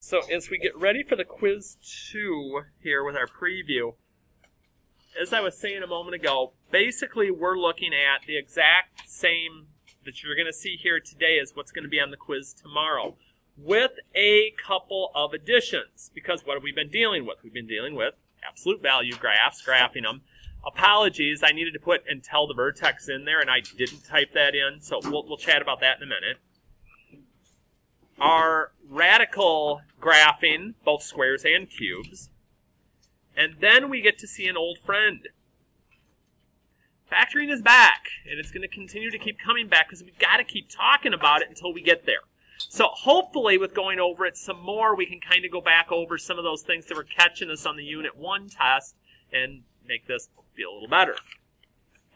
So as we get ready for the quiz 2 here with our preview, as I was saying a moment ago, basically we're looking at the exact same that you're going to see here today as what's going to be on the quiz tomorrow, with a couple of additions. Because what have we been dealing with? We've been dealing with absolute value graphs, graphing them. Apologies, I needed to put and tell the vertex in there, and I didn't type that in, so we'll chat about that in a minute. Our radical graphing, both squares and cubes. And then we get to see an old friend. Factoring is back, and it's going to continue to keep coming back because we've got to keep talking about it until we get there. So hopefully with going over it some more, we can kind of go back over some of those things that were catching us on the Unit 1 test and make this feel a little better.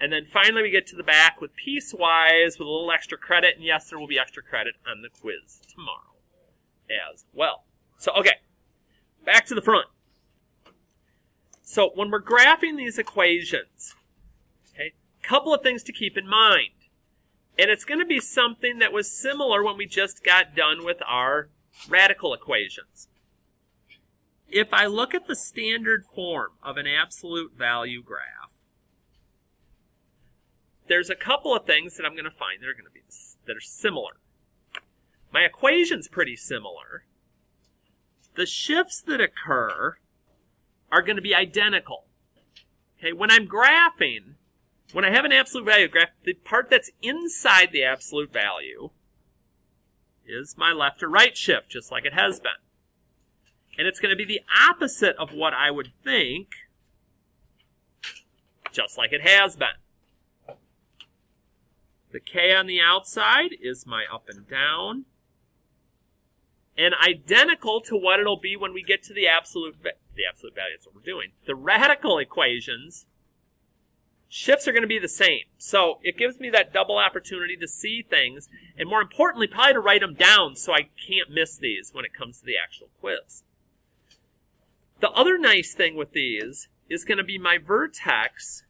And then finally we get to the back with piecewise with a little extra credit. And yes, there will be extra credit on the quiz tomorrow as well. So, okay, back to the front. So when we're graphing these equations, okay, a couple of things to keep in mind. And it's going to be something that was similar when we just got done with our radical equations. If I look at the standard form of an absolute value graph, there's a couple of things that I'm going to find that are going to be that are similar. My equation's pretty similar. The shifts that occur are going to be identical. Okay, when I'm graphing, when I have an absolute value graph, the part that's inside the absolute value is my left or right shift, just like it has been. And it's going to be the opposite of what I would think, just like it has been. The K on the outside is my up and down. And identical to what it'll be when we get to the absolute value, that's what we're doing. The radical equations, shifts are going to be the same. So it gives me that double opportunity to see things, and more importantly, probably to write them down so I can't miss these when it comes to the actual quiz. The other nice thing with these is going to be my vertex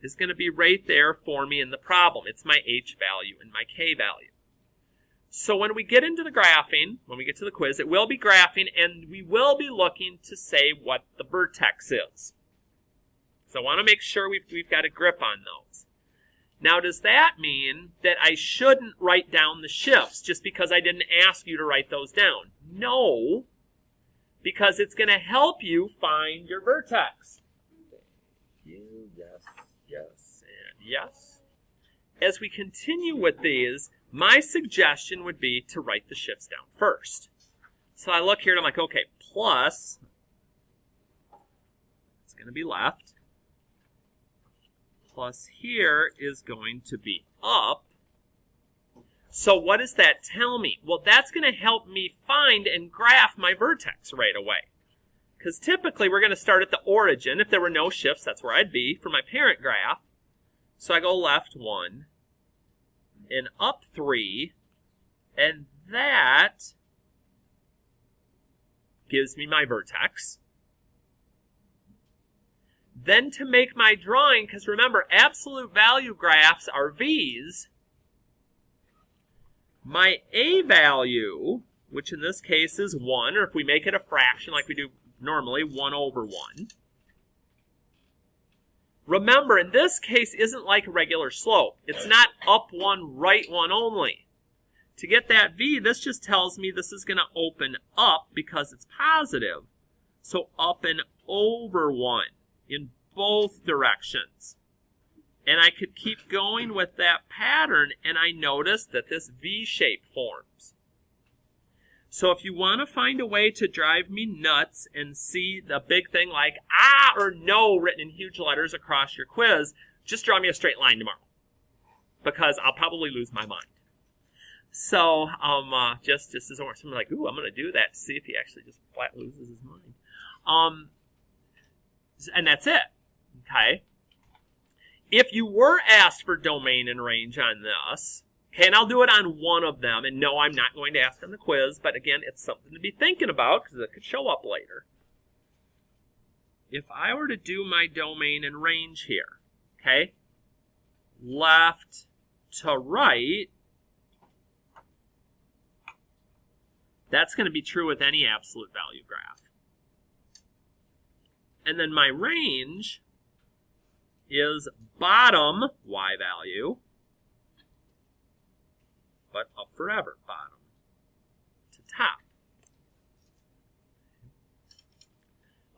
is going to be right there for me in the problem. It's my H value and my K value. So when we get into the graphing, when we get to the quiz, it will be graphing, and we will be looking to say what the vertex is. So I want to make sure we've got a grip on those. Now, does that mean that I shouldn't write down the shifts just because I didn't ask you to write those down? No, because it's going to help you find your vertex. Yes, yes, and yes. As we continue with these, my suggestion would be to write the shifts down first. So I look here and I'm like, okay, plus, it's going to be left. Plus here is going to be up. So what does that tell me? Well, that's going to help me find and graph my vertex right away. Because typically we're going to start at the origin. If there were no shifts, that's where I'd be for my parent graph. So I go left 1 and up 3, and that gives me my vertex. Then to make my drawing, because remember, absolute value graphs are V's, my A value, which in this case is 1, or if we make it a fraction like we do normally, 1 over 1. Remember, in this case, isn't like a regular slope. It's not up 1, right 1 only. To get that V, this just tells me this is going to open up because it's positive. So up and over 1 in both directions. And I could keep going with that pattern, and I notice that this V shape forms. So if you want to find a way to drive me nuts and see the big thing like ah or no written in huge letters across your quiz, just draw me a straight line tomorrow, because I'll probably lose my mind. So just as someone like, ooh, I'm going to do that to see if he actually just flat loses his mind. And that's it. Okay. If you were asked for domain and range on this, okay, and I'll do it on one of them, and no, I'm not going to ask on the quiz, but again, it's something to be thinking about because it could show up later. If I were to do my domain and range here, okay, left to right, That's going to be true with any absolute value graph. And then my range is bottom y value, but up forever, bottom to top.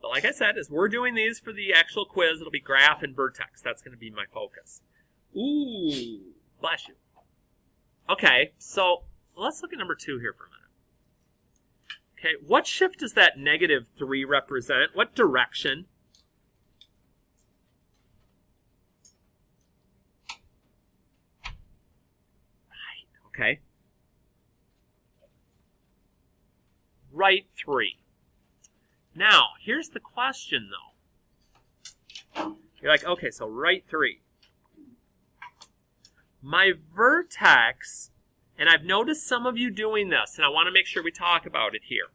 But like I said, as we're doing these for the actual quiz, it'll be graph and vertex. That's going to be my focus. Ooh, bless you. Okay, so let's look at number 2 here for a minute. Okay, what shift does that -3 represent? What direction? Right, okay. Right 3. Now, here's the question, though. You're like, okay, so right 3. My vertex, and I've noticed some of you doing this, and I want to make sure we talk about it here.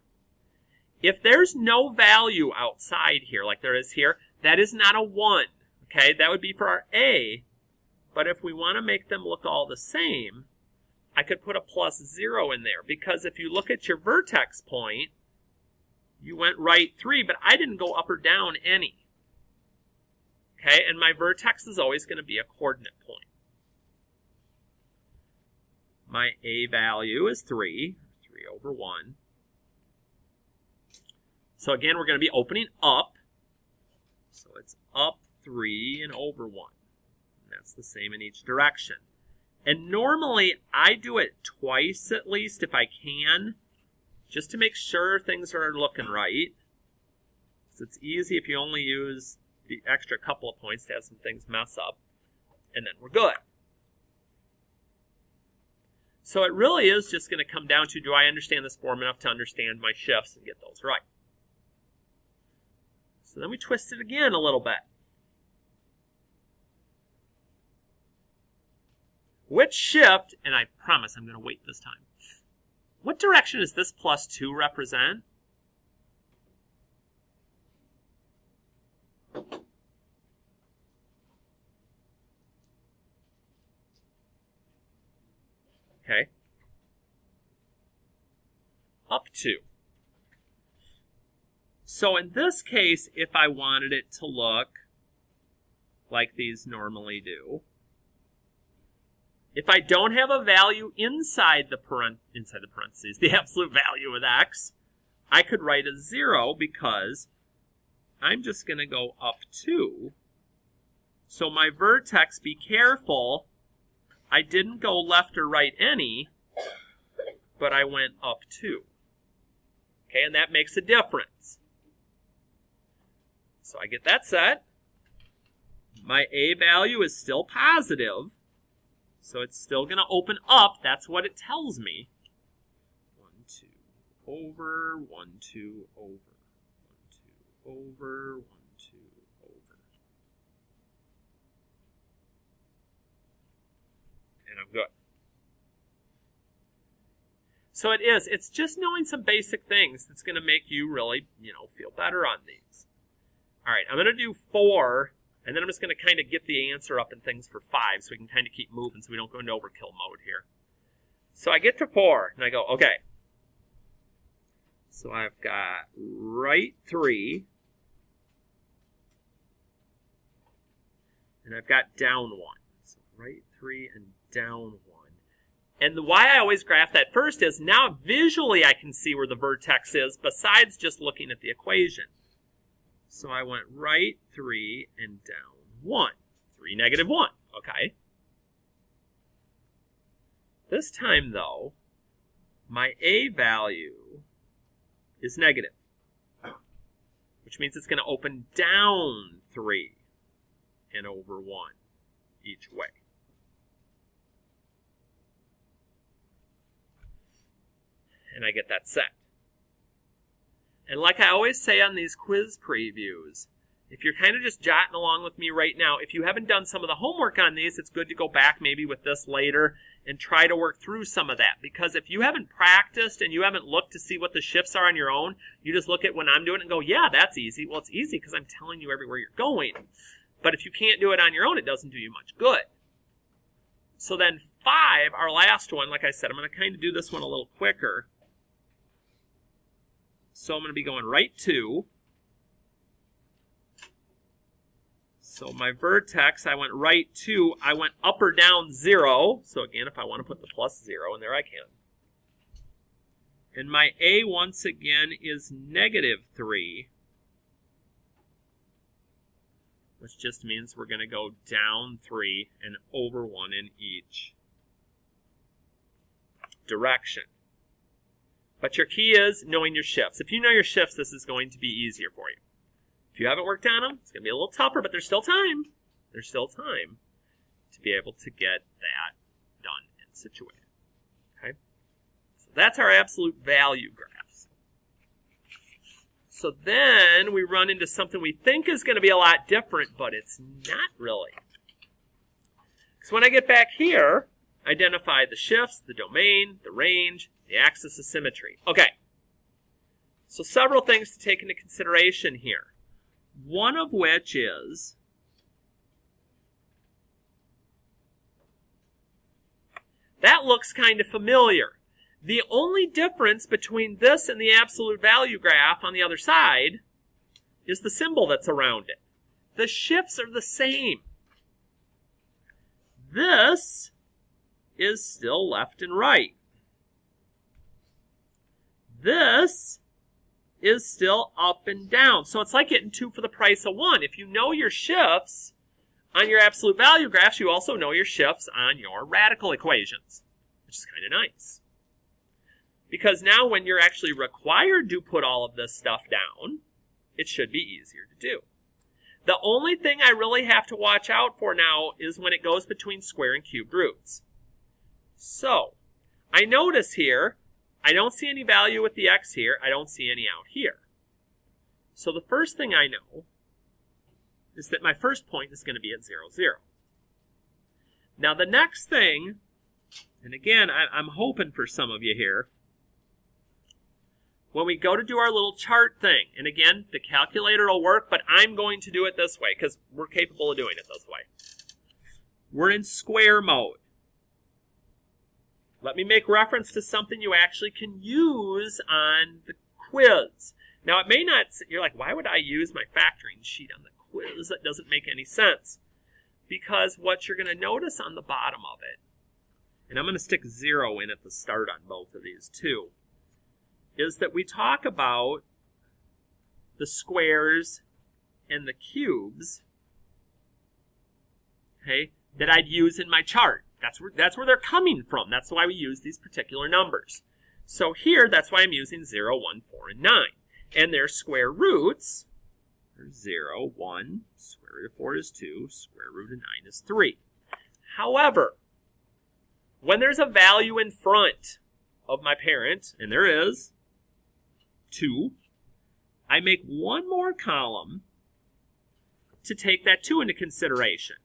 If there's no value outside here, like there is here, that is not a 1. Okay, that would be for our A. But if we want to make them look all the same, I could put a +0 in there. Because if you look at your vertex point, you went right 3, but I didn't go up or down any. Okay, and my vertex is always going to be a coordinate point. My A value is 3 over 1. So again, we're going to be opening up. So it's up 3 and over 1. And that's the same in each direction. And normally, I do it twice at least if I can, just to make sure things are looking right. So it's easy if you only use the extra couple of points to have some things mess up. And then we're good. So it really is just going to come down to, do I understand this form enough to understand my shifts and get those right? So then we twist it again a little bit. Which shift, and I promise I'm going to wait this time. What direction does this +2 represent? Okay. Up 2. So in this case, if I wanted it to look like these normally do, if I don't have a value inside the parentheses, the absolute value of x, I could write a 0 because I'm just going to go up 2. So my vertex, be careful, I didn't go left or right any, but I went up 2. Okay, and that makes a difference. So I get that set. My A value is still positive, so it's still going to open up. That's what it tells me. 1, 2, over, 1, 2, over, 1, 2, over, 1, 2, over. And I'm good. So it's just knowing some basic things that's going to make you really, feel better on these. All right, I'm going to do 4, and then I'm just going to kind of get the answer up and things for 5 so we can kind of keep moving so we don't go into overkill mode here. So I get to 4, and I go, okay. So I've got right 3, and I've got down 1. So right 3 and down 1. And why I always graph that first is now visually I can see where the vertex is besides just looking at the equation. So I went right 3 and down 1. 3, -1. Okay. This time, though, my A value is negative, which means it's going to open down 3 and over 1 each way. And I get that set. And like I always say on these quiz previews, if you're kind of just jotting along with me right now, if you haven't done some of the homework on these, it's good to go back maybe with this later and try to work through some of that. Because if you haven't practiced and you haven't looked to see what the shifts are on your own, you just look at when I'm doing it and go, yeah, that's easy. Well, it's easy because I'm telling you everywhere you're going. But if you can't do it on your own, it doesn't do you much good. So then 5, our last one, like I said, I'm going to kind of do this one a little quicker. So I'm going to be going right 2. So my vertex, I went right 2. I went up or down 0. So again, if I want to put the plus 0 in there, I can. And my A, once again, is -3. Which just means we're going to go down 3 and over 1 in each direction. But your key is knowing your shifts. If you know your shifts, this is going to be easier for you. If you haven't worked on them, it's going to be a little tougher, but there's still time. There's still time to be able to get that done and situated. Okay? So that's our absolute value graphs. So then we run into something we think is going to be a lot different, but it's not really. So when I get back here, identify the shifts, the domain, the range, the axis of symmetry. Okay. So several things to take into consideration here. One of which is that looks kind of familiar. The only difference between this and the absolute value graph on the other side is the symbol that's around it. The shifts are the same. This is still left and right. This is still up and down. So it's like getting 2 for the price of 1. If you know your shifts on your absolute value graphs, you also know your shifts on your radical equations, which is kind of nice. Because now when you're actually required to put all of this stuff down, it should be easier to do. The only thing I really have to watch out for now is when it goes between square and cubed roots. So, I notice here, I don't see any value with the x here. I don't see any out here. So the first thing I know is that my first point is going to be at 0, 0. Now the next thing, and again, I'm hoping for some of you here, when we go to do our little chart thing, and again, the calculator will work, but I'm going to do it this way because we're capable of doing it this way. We're in square mode. Let me make reference to something you actually can use on the quiz. Now, it may not, you're like, why would I use my factoring sheet on the quiz? That doesn't make any sense. Because what you're going to notice on the bottom of it, and I'm going to stick 0 in at the start on both of these too, is that we talk about the squares and the cubes, okay, that I'd use in my chart. That's where they're coming from. That's why we use these particular numbers. So here, that's why I'm using 0, 1, 4, and 9. And their square roots are 0, 1, square root of 4 is 2, square root of 9 is 3. However, when there's a value in front of my parent, and there is 2, I make one more column to take that 2 into consideration.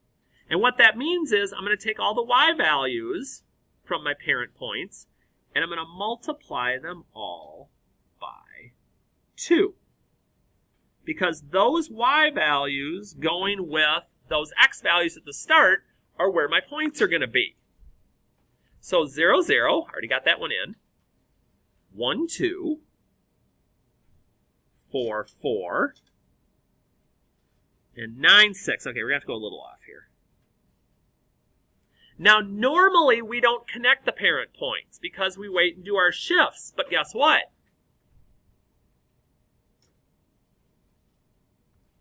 And what that means is I'm going to take all the y values from my parent points, and I'm going to multiply them all by 2. Because those y values going with those x values at the start are where my points are going to be. So 0, 0, already got that one in. 1, 2, 4, 4, and 9, 6. Okay, we're going to have to go a little off here. Now, normally we don't connect the parent points because we wait and do our shifts. But guess what?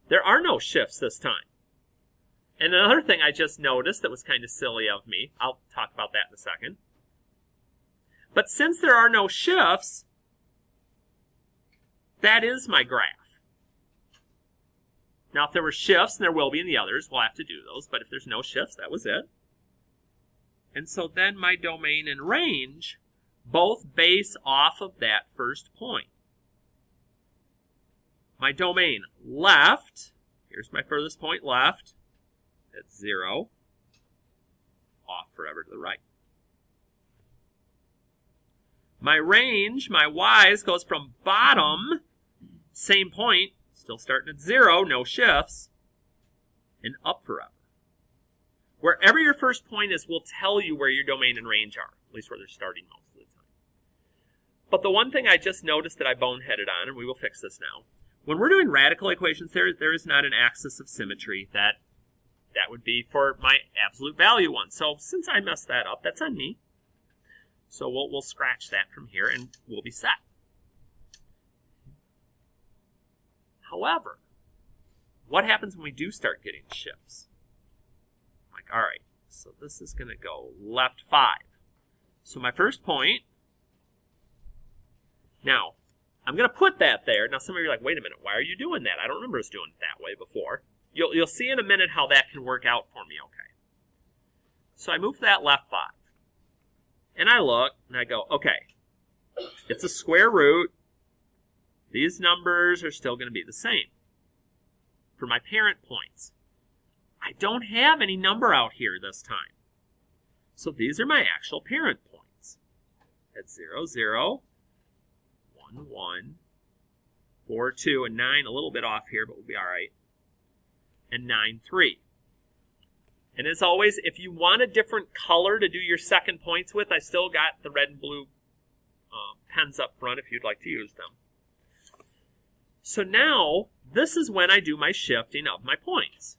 There are no shifts this time. And another thing I just noticed that was kind of silly of me, I'll talk about that in a second. But since there are no shifts, that is my graph. Now, if there were shifts, and there will be in the others, we'll have to do those. But if there's no shifts, that was it. And so then my domain and range both base off of that first point. My domain left, here's my furthest point left, at 0, off forever to the right. My range, my y's, goes from bottom, same point, still starting at 0, no shifts, and up forever. Wherever your first point is will tell you where your domain and range are, at least where they're starting most of the time. But the one thing I just noticed that I boneheaded on, and we will fix this now, when we're doing radical equations, there is not an axis of symmetry. That would be for my absolute value one. So since I messed that up, that's on me. So we'll scratch that from here, and we'll be set. However, what happens when we do start getting shifts? Like, all right, so this is going to go left 5. So my first point, now, I'm going to put that there. Now, some of you are like, wait a minute, why are you doing that? I don't remember us doing it that way before. You'll see in a minute how that can work out for me, okay? So I move that left 5. And I look, and I go, okay, it's a square root. These numbers are still going to be the same for my parent points. I don't have any number out here this time. So these are my actual parent points. At 0, 0, 1, 1, 4, 2, and 9, a little bit off here, but we'll be all right. And 9, 3. And as always, if you want a different color to do your second points with, I still got the red and blue pens up front if you'd like to use them. So now, this is when I do my shifting of my points.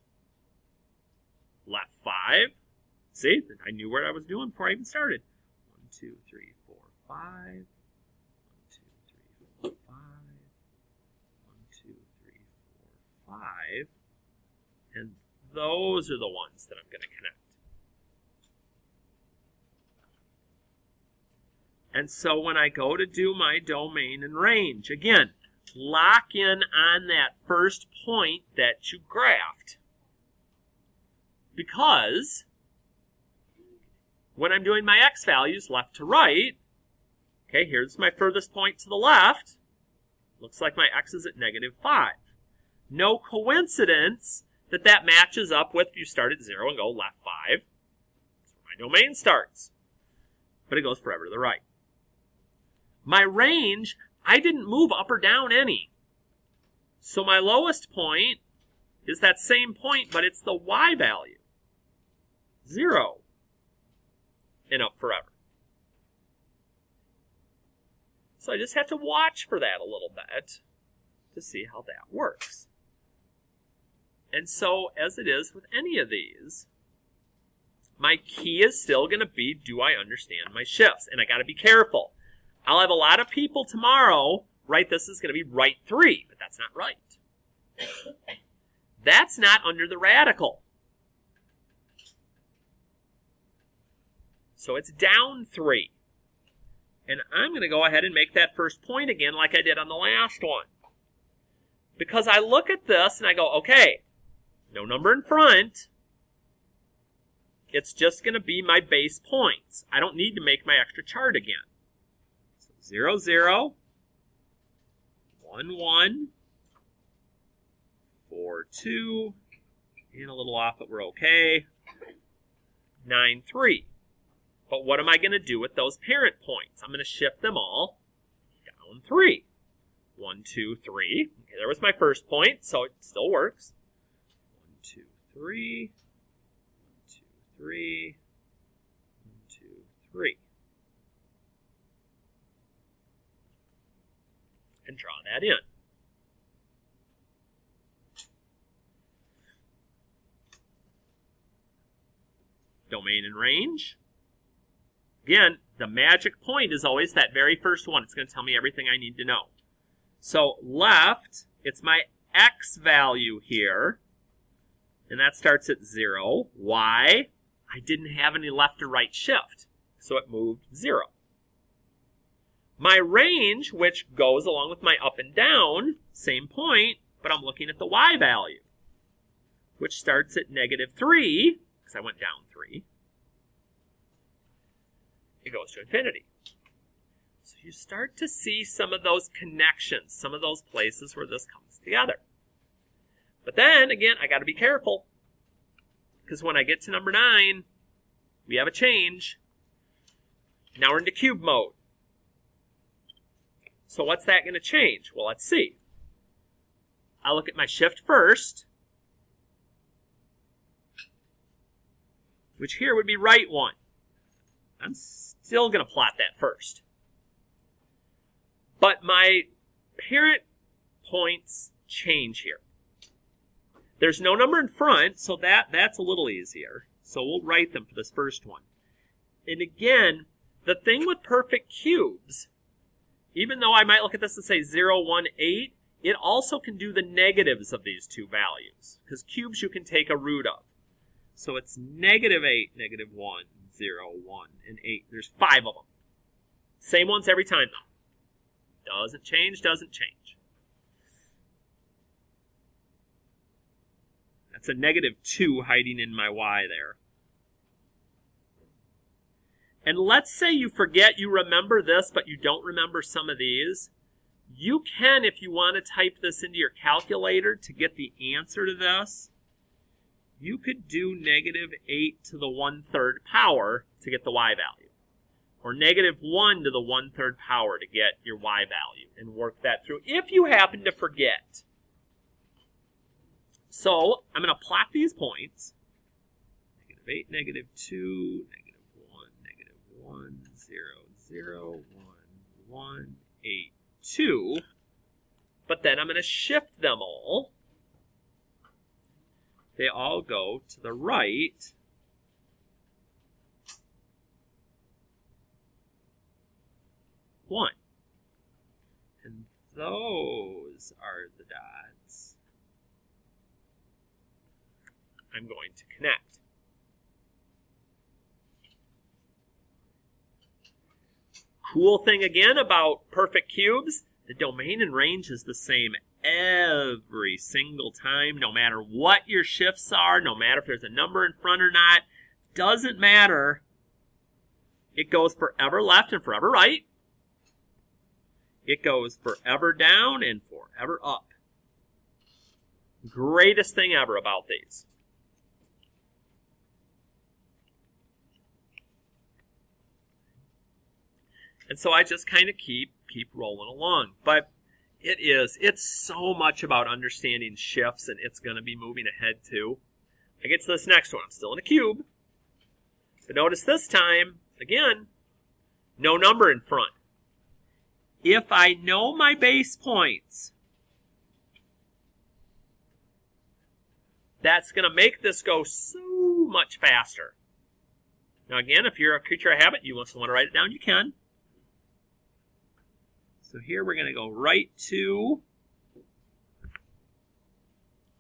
Left 5. See, I knew what I was doing before I even started. 1, 2, 3, 4, 5. 1, 2, 3, 4, 5. 1, 2, 3, 4, 5. And those are the ones that I'm going to connect. And so when I go to do my domain and range, again, lock in on that first point that you graphed. Because when I'm doing my x values left to right, okay, here's my furthest point to the left. Looks like my x is at -5. No coincidence that matches up with if you start at 0 and go left 5. That's where my domain starts. But it goes forever to the right. My range, I didn't move up or down any. So my lowest point is that same point, but it's the y value. 0. And up forever. So I just have to watch for that a little bit to see how that works. And so, as it is with any of these, my key is still going to be, do I understand my shifts? And I got to be careful. I'll have a lot of people tomorrow write this is going to be right 3, but that's not right. That's not under the radical. So it's down 3. And I'm going to go ahead and make that first point again like I did on the last one. Because I look at this and I go, okay, no number in front. It's just going to be my base points. I don't need to make my extra chart again. So 0, 0, 1, 1, 4, 2, and a little off, but we're okay. 9, 3. But what am I going to do with those parent points? I'm going to shift them all down 3. 1, 2, 3. Okay, there was my first point, so it still works. 1, 2, 3. 1, 2, 3. 1, 2, 3. And draw that in. Domain and range. Again, the magic point is always that very first one. It's going to tell me everything I need to know. So left, it's my x value here. And that starts at 0. Why? I didn't have any left or right shift. So it moved 0. My range, which goes along with my up and down, same point, but I'm looking at the y value, which starts at -3, because I went down 3. It goes to infinity. So you start to see some of those connections, some of those places where this comes together. But then, again, I got to be careful, because when I get to number 9, we have a change. Now we're into cube mode. So what's that going to change? Well, let's see. I'll look at my shift first, which here would be right 1. I'm still going to plot that first. But my parent points change here. There's no number in front, so that's a little easier. So we'll write them for this first one. And again, the thing with perfect cubes, even though I might look at this and say 0, 1, 8, it also can do the negatives of these two values, because cubes you can take a root of. So it's negative 8, negative 1, 0, 1, and 8. There's 5 of them. Same ones every time, though. Doesn't change, doesn't change. That's a negative 2 hiding in my y there. And let's say you forget you remember this, but you don't remember some of these. You can, if you want to type this into your calculator to get the answer to this, you could do negative 8 to the 1/3 power to get the y value. Or negative 1 to the 1/3 power to get your y value, and work that through if you happen to forget. So I'm going to plot these points. Negative 8, negative 2, negative 1, negative 1, 0, 0, 1, 1, 8, 2. But then I'm going to shift them all. They all go to the right. One. And those are the dots I'm going to connect. Cool thing again about perfect cubes, the domain and range is the same every single time, no matter what your shifts are, no matter if there's a number in front or not, doesn't matter. It goes forever left and forever right. It goes forever down and forever up. Greatest thing ever about these. And so I just kind of keep rolling along. But it's so much about understanding shifts, and it's going to be moving ahead too. I get to this next one. I'm still in a cube. But notice this time, again, no number in front. If I know my base points, that's going to make this go so much faster. Now again, if you're a creature of habit, you want to write it down, you can. So here we're going to go right 2,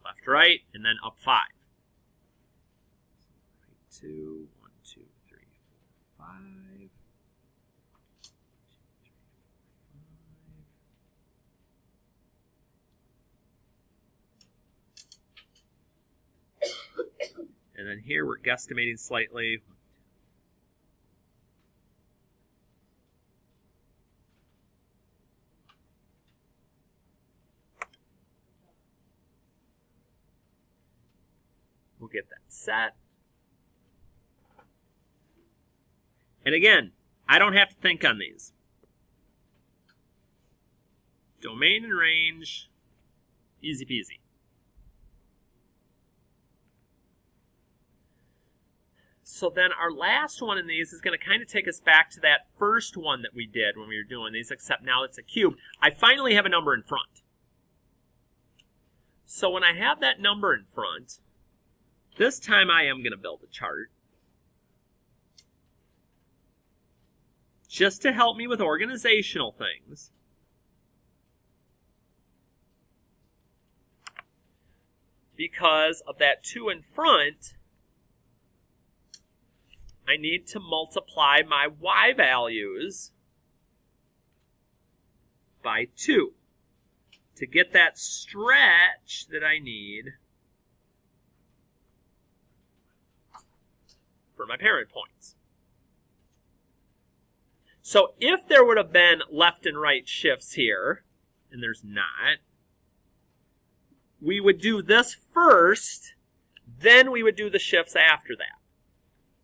left, right, and then up 5. Right 2, 1, 2, 3, 4, 5. 2, 3, 4, 5. And then here we're guesstimating slightly. We'll get that set. And again, I don't have to think on these. Domain and range, easy peasy. So then our last one in these is going to kind of take us back to that first one that we did when we were doing these, except now it's a cube. I finally have a number in front. So when I have that number in front, this time I am going to build a chart. Just to help me with organizational things. Because of that 2 in front, I need to multiply my y values by 2 to get that stretch that I need for my parent points. So if there would have been left and right shifts here, and there's not, we would do this first, then we would do the shifts after that.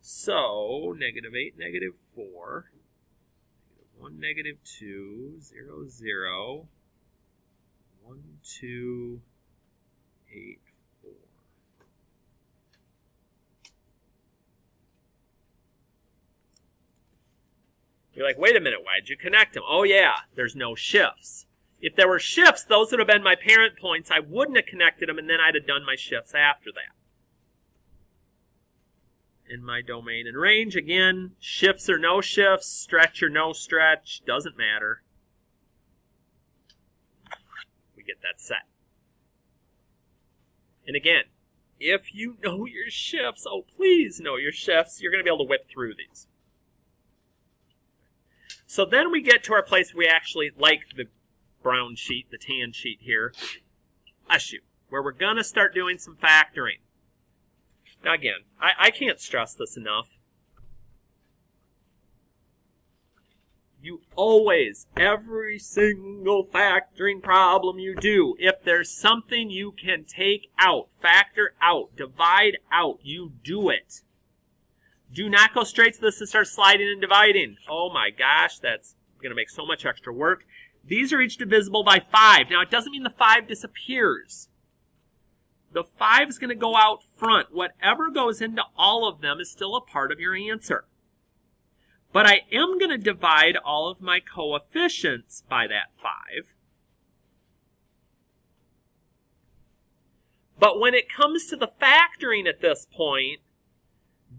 So, negative 8, negative 4, negative 1, negative 2, 0, 0, 1, 2, 8, 4. You're like, wait a minute, why'd you connect them? Oh yeah, there's no shifts. If there were shifts, those would have been my parent points. I wouldn't have connected them, and then I'd have done my shifts after that. In my domain and range, again, shifts or no shifts, stretch or no stretch, doesn't matter. We get that set. And again, if you know your shifts, oh please know your shifts, you're going to be able to whip through these. So then we get to our place where we actually like the brown sheet, the tan sheet here, where we're going to start doing some factoring. Now again, I can't stress this enough. You always, every single factoring problem you do, if there's something you can take out, factor out, divide out, you do it. Do not go straight to this and start sliding and dividing. Oh my gosh, that's going to make so much extra work. These are each divisible by 5. Now, it doesn't mean the 5 disappears. The 5 is going to go out front. Whatever goes into all of them is still a part of your answer. But I am going to divide all of my coefficients by that 5. But when it comes to the factoring at this point,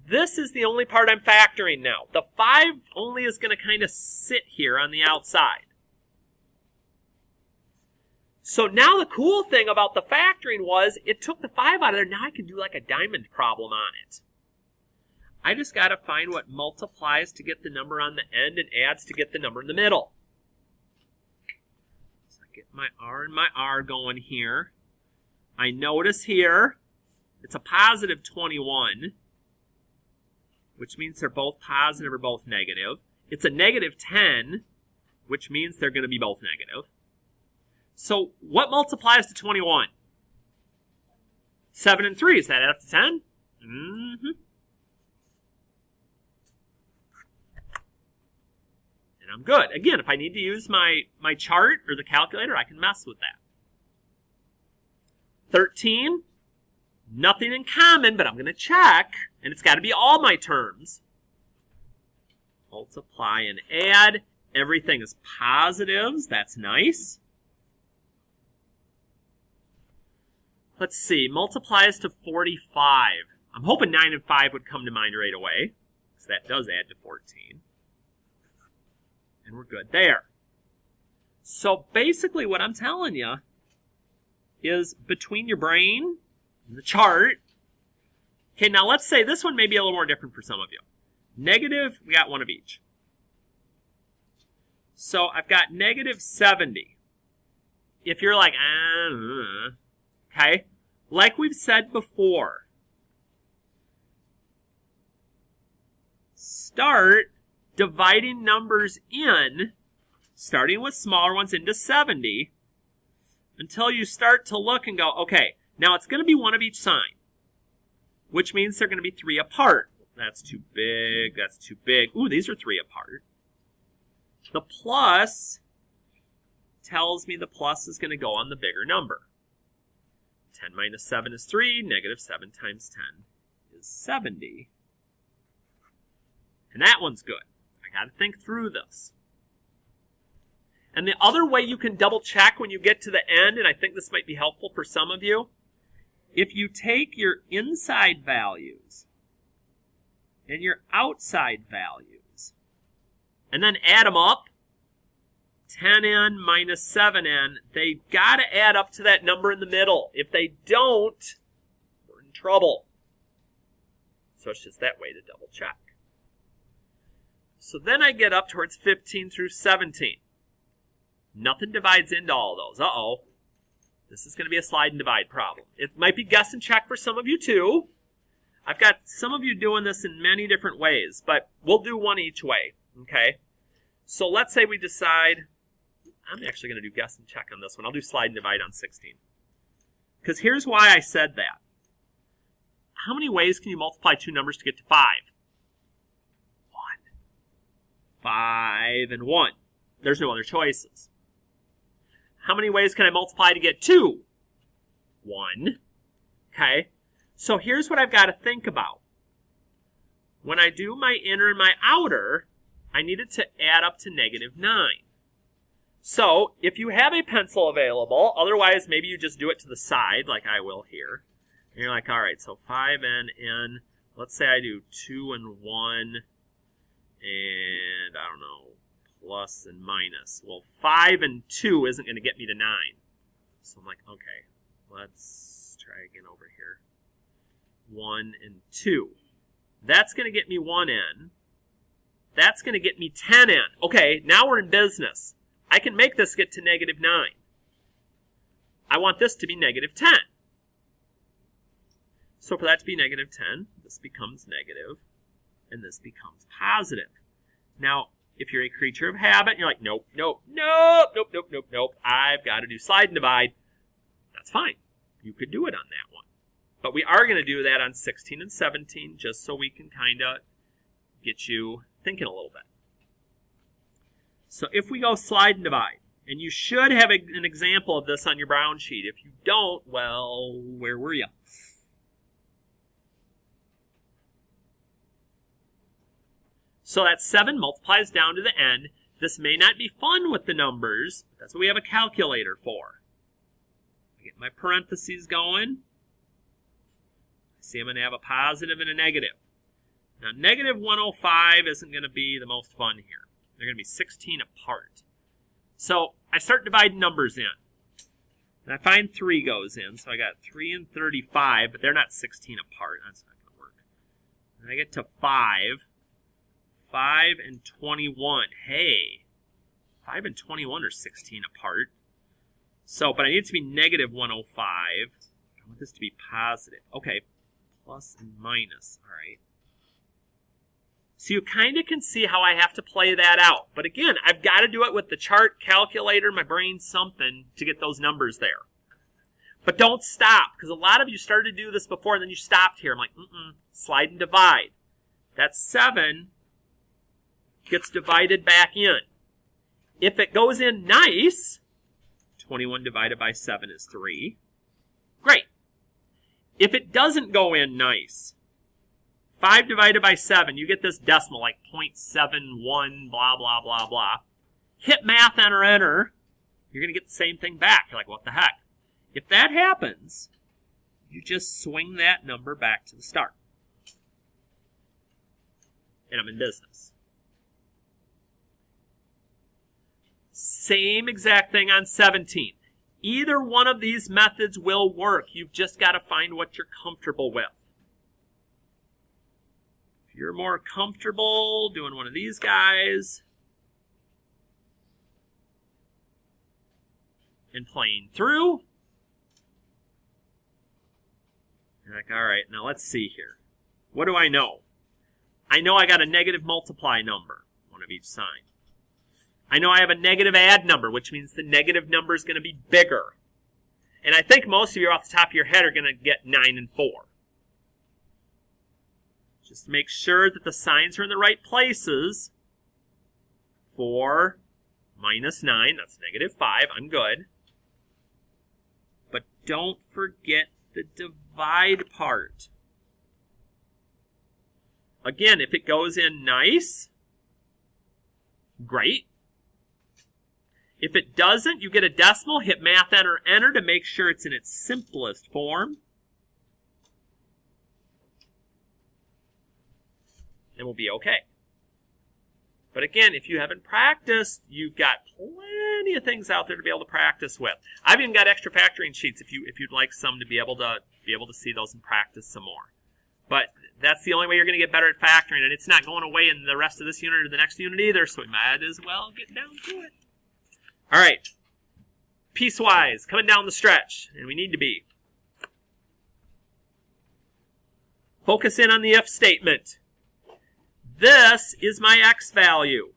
this is the only part I'm factoring now. The 5 only is going to kind of sit here on the outside. So now the cool thing about the factoring was it took the 5 out of there. Now I can do like a diamond problem on it. I just got to find what multiplies to get the number on the end and adds to get the number in the middle. So I get my R and my R going here. I notice here it's a positive 21, which means they're both positive or both negative. It's a negative 10, which means they're going to be both negative. So what multiplies to 21? 7 and 3. Does that add up to 10? Mm-hmm. And I'm good. Again, if I need to use my chart or the calculator, I can mess with that. 13. Nothing in common, but I'm going to check. And it's got to be all my terms. Multiply and add. Everything is positives. That's nice. Let's see. Multiplies to 45. I'm hoping 9 and 5 would come to mind right away. Because that does add to 14. And we're good there. So basically what I'm telling you is between your brain and the chart. Okay, now let's say this one may be a little more different for some of you. Negative, we got one of each. So I've got negative 70. If you're like, okay, like we've said before, start dividing numbers in, starting with smaller ones into 70, until you start to look and go, okay, now it's going to be one of each sign, which means they're going to be 3 apart. That's too big, that's too big. Ooh, these are 3 apart. The plus tells me the plus is going to go on the bigger number. 10 minus 7 is 3. Negative 7 times 10 is 70. And that one's good. I got to think through this. And the other way you can double check when you get to the end, and I think this might be helpful for some of you, if you take your inside values and your outside values and then add them up, 10n minus 7n, they got to add up to that number in the middle. If they don't, we're in trouble. So it's just that way to double check. So then I get up towards 15 through 17. Nothing divides into all those. Uh-oh. This is going to be a slide and divide problem. It might be guess and check for some of you too. I've got some of you doing this in many different ways, but we'll do one each way, okay? So let's say we decide, I'm actually going to do guess and check on this one. I'll do slide and divide on 16. Because here's why I said that. How many ways can you multiply 2 numbers to get to 5? 1. 5 and 1. There's no other choices. How many ways can I multiply to get 2? 1. Okay. So here's what I've got to think about. When I do my inner and my outer, I need it to add up to -9. So if you have a pencil available, otherwise maybe you just do it to the side like I will here. And you're like, all right, so 5n, let's say I do 2 and 1, and I don't know, plus and minus. Well, 5 and 2 isn't going to get me to 9. So I'm like, okay, let's try again over here. 1 and 2. That's going to get me 1n. That's going to get me 10n. Okay, now we're in business. I can make this get to -9. I want this to be -10. So for that to be -10, this becomes negative, and this becomes positive. Now, if you're a creature of habit, and you're like, nope, nope, nope, nope, nope, nope, nope, I've got to do slide and divide, that's fine. You could do it on that one. But we are going to do that on 16 and 17, just so we can kind of get you thinking a little bit. So if we go slide and divide, and you should have an example of this on your brown sheet. If you don't, well, where were you? So that 7 multiplies down to the end. This may not be fun with the numbers, but that's what we have a calculator for. I get my parentheses going. I see I'm going to have a positive and a negative. Now, -105 isn't going to be the most fun here. They're going to be 16 apart. So I start dividing numbers in. And I find 3 goes in. So I got 3 and 35, but they're not 16 apart. That's not going to work. And I get to 5. 5 and 21. Hey, 5 and 21 are 16 apart. So, but I need it to be -105. I want this to be positive. Okay, plus and minus. All right. So you kind of can see how I have to play that out. But again, I've got to do it with the chart, calculator, my brain, something to get those numbers there. But don't stop, because a lot of you started to do this before and then you stopped here. I'm like, slide and divide. That's 7 gets divided back in. If it goes in nice, 21 divided by 7 is 3. Great. If it doesn't go in nice, 5 divided by 7, you get this decimal like 0.71, blah, blah, blah, blah. Hit math, enter, enter. You're going to get the same thing back. You're like, what the heck? If that happens, you just swing that number back to the start. And I'm in business. Same exact thing on 17. Either one of these methods will work. You've just got to find what you're comfortable with. If you're more comfortable doing one of these guys and playing through, you're like, all right, now let's see here. What do I know? I know I got a negative multiply number, one of each sign. I know I have a negative add number, which means the negative number is going to be bigger. And I think most of you off the top of your head are going to get 9 and 4. Just make sure that the signs are in the right places. 4 minus 9, that's -5. I'm good. But don't forget the divide part. Again, if it goes in nice, great. If it doesn't, you get a decimal, hit math, enter, enter to make sure it's in its simplest form. And we'll be okay. But again, if you haven't practiced, you've got plenty of things out there to be able to practice with. I've even got extra factoring sheets if you'd like some to be able to see those and practice some more. But that's the only way you're going to get better at factoring, and it's not going away in the rest of this unit or the next unit either, so we might as well get down to it. All right, piecewise, coming down the stretch, and we need to be. Focus in on the if statement. This is my x value.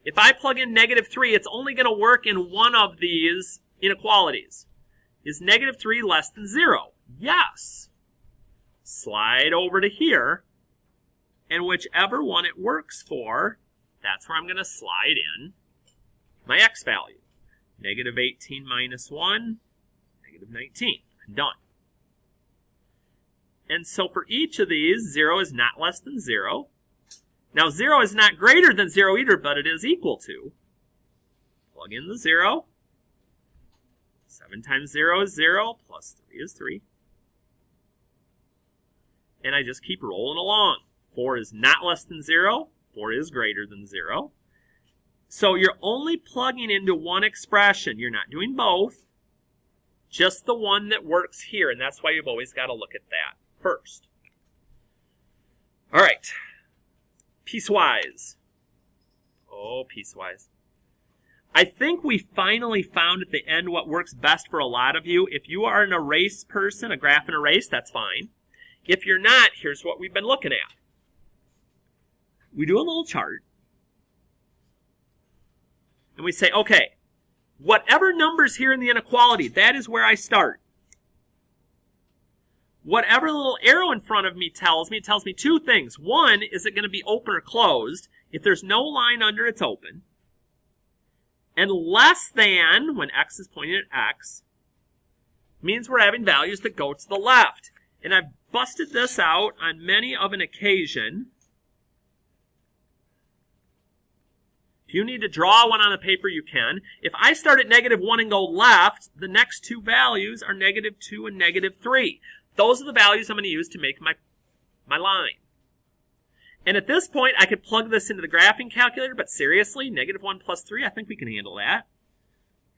If I plug in -3, it's only going to work in one of these inequalities. Is -3 less than 0? Yes. Slide over to here, and whichever one it works for, that's where I'm going to slide in my x value. -18 minus 1, -19. I'm done. And so for each of these, 0 is not less than 0. Now 0 is not greater than 0 either, but it is equal to. Plug in the 0. 7 times 0 is 0, plus 3 is 3. And I just keep rolling along. 4 is not less than 0. 4 is greater than 0. So you're only plugging into one expression. You're not doing both. Just the one that works here. And that's why you've always got to look at that first. All right. Piecewise. Oh, piecewise. I think we finally found at the end what works best for a lot of you. If you are an erase person, a graph and erase, that's fine. If you're not, here's what we've been looking at. We do a little chart. And we say, okay, whatever number's here in the inequality, that is where I start. Whatever little arrow in front of me tells me, it tells me two things. One, is it going to be open or closed? If there's no line under, it's open. And less than, when x is pointing at x, means we're having values that go to the left. And I've busted this out on many of an occasion. If you need to draw one on the paper, you can. If I start at -1 and go left, the next two values are -2 and -3. Those are the values I'm going to use to make my line. And at this point, I could plug this into the graphing calculator, but seriously, -1 plus 3, I think we can handle that.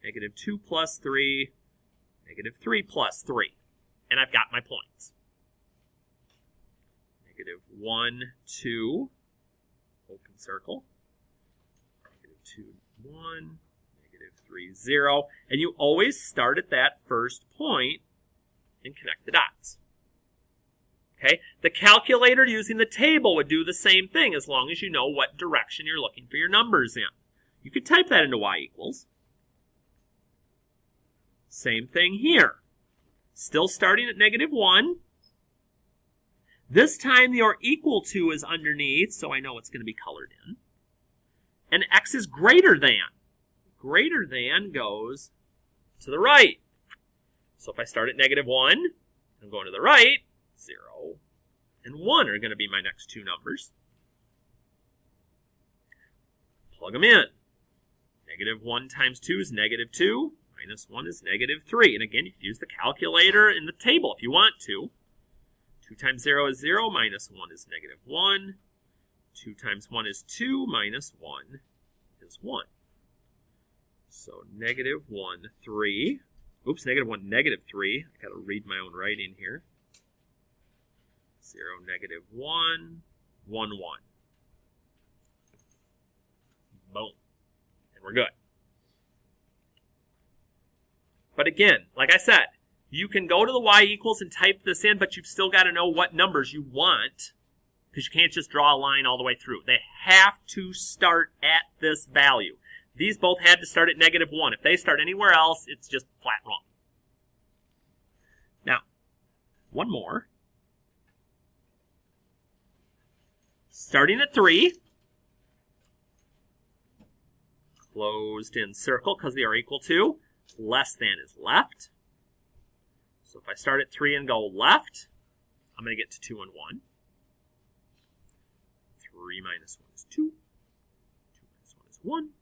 -2 plus 3, -3 plus 3. And I've got my points. -1, 2, open circle. -2, 1, -3, 0. And you always start at that first point and connect the dots. Okay? The calculator using the table would do the same thing as long as you know what direction you're looking for your numbers in. You could type that into y equals. Same thing here. Still starting at -1. This time the or equal to is underneath, so I know it's going to be colored in. And x is greater than. Greater than goes to the right. So if I start at -1, I'm going to the right. 0 and 1 are going to be my next two numbers. Plug them in. -1 times 2 is -2. -1 is -3. And again, you can use the calculator in the table if you want to. 2 times 0 is 0. -1 is -1. 2 times 1 is 2. -1 is 1. So -1, 3. Oops, -1, -3. I got to read my own writing here. 0, -1, 1, 1. Boom. And we're good. But again, like I said, you can go to the y equals and type this in, but you've still got to know what numbers you want, because you can't just draw a line all the way through. They have to start at this value. These both had to start at -1. If they start anywhere else, it's just flat wrong. Now, one more. Starting at 3, closed in circle because they are equal to, less than is left. So if I start at 3 and go left, I'm going to get to 2 and 1. 3 minus 1 is 2. 2 minus 1 is 1.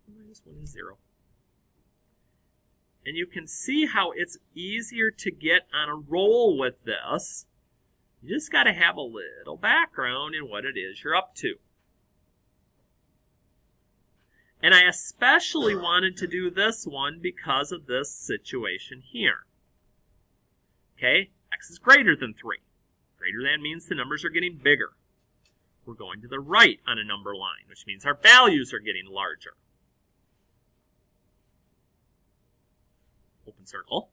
1 minus 1 is 0. And you can see how it's easier to get on a roll with this. You just got to have a little background in what it is you're up to. And I especially wanted to do this one because of this situation here. Okay, x is greater than 3. Greater than means the numbers are getting bigger. We're going to the right on a number line, which means our values are getting larger. Open circle.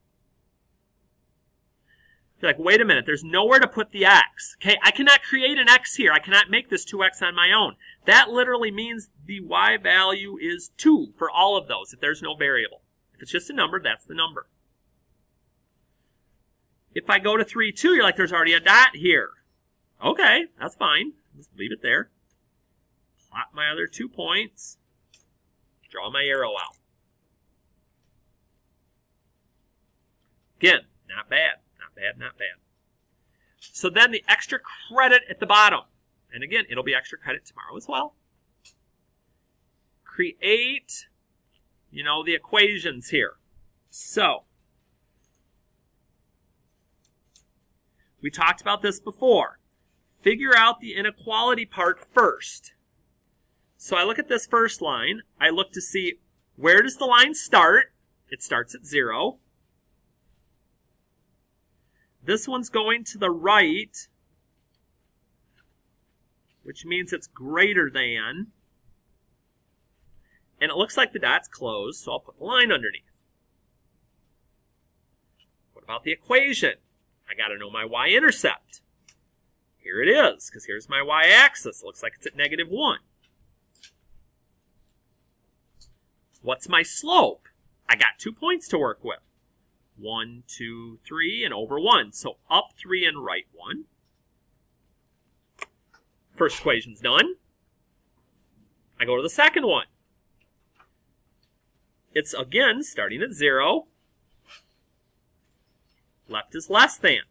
You're like, wait a minute, there's nowhere to put the x. Okay, I cannot create an x here. I cannot make this 2x on my own. That literally means the y value is 2 for all of those if there's no variable. If it's just a number, that's the number. If I go to 3, 2, you're like, there's already a dot here. Okay, that's fine. Just leave it there. Plot my other 2 points. Draw my arrow out. Again, not bad. Not bad, not bad. So then the extra credit at the bottom. And again, it'll be extra credit tomorrow as well. Create, the equations here. So, we talked about this before. Figure out the inequality part first. So I look at this first line. I look to see, where does the line start? It starts at 0. This one's going to the right, which means it's greater than. And it looks like the dot's closed, so I'll put the line underneath. What about the equation? I got to know my y-intercept. Here it is, because here's my y-axis. It looks like it's at -1. What's my slope? I got 2 points to work with. 1, 2, 3, and over 1. So up 3 and right 1. First equation's done. I go to the second one. It's, again, starting at 0. Left is less than.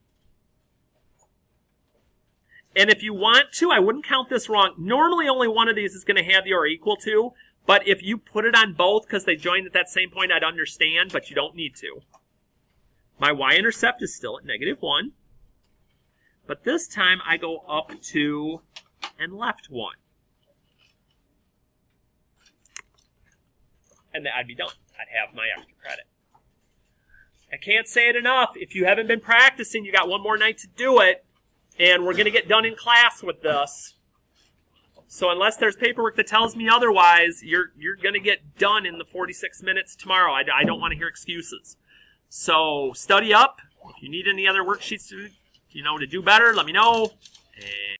And if you want to, I wouldn't count this wrong. Normally, only one of these is going to have the or equal to. But if you put it on both because they joined at that same point, I'd understand, but you don't need to. My y-intercept is still at -1. But this time, I go up 2 and left 1. And I'd be done. I'd have my extra credit. I can't say it enough. If you haven't been practicing, you got one more night to do it. And we're going to get done in class with this. So unless there's paperwork that tells me otherwise, you're going to get done in the 46 minutes tomorrow. I don't want to hear excuses. So study up. If you need any other worksheets to do better, let me know. And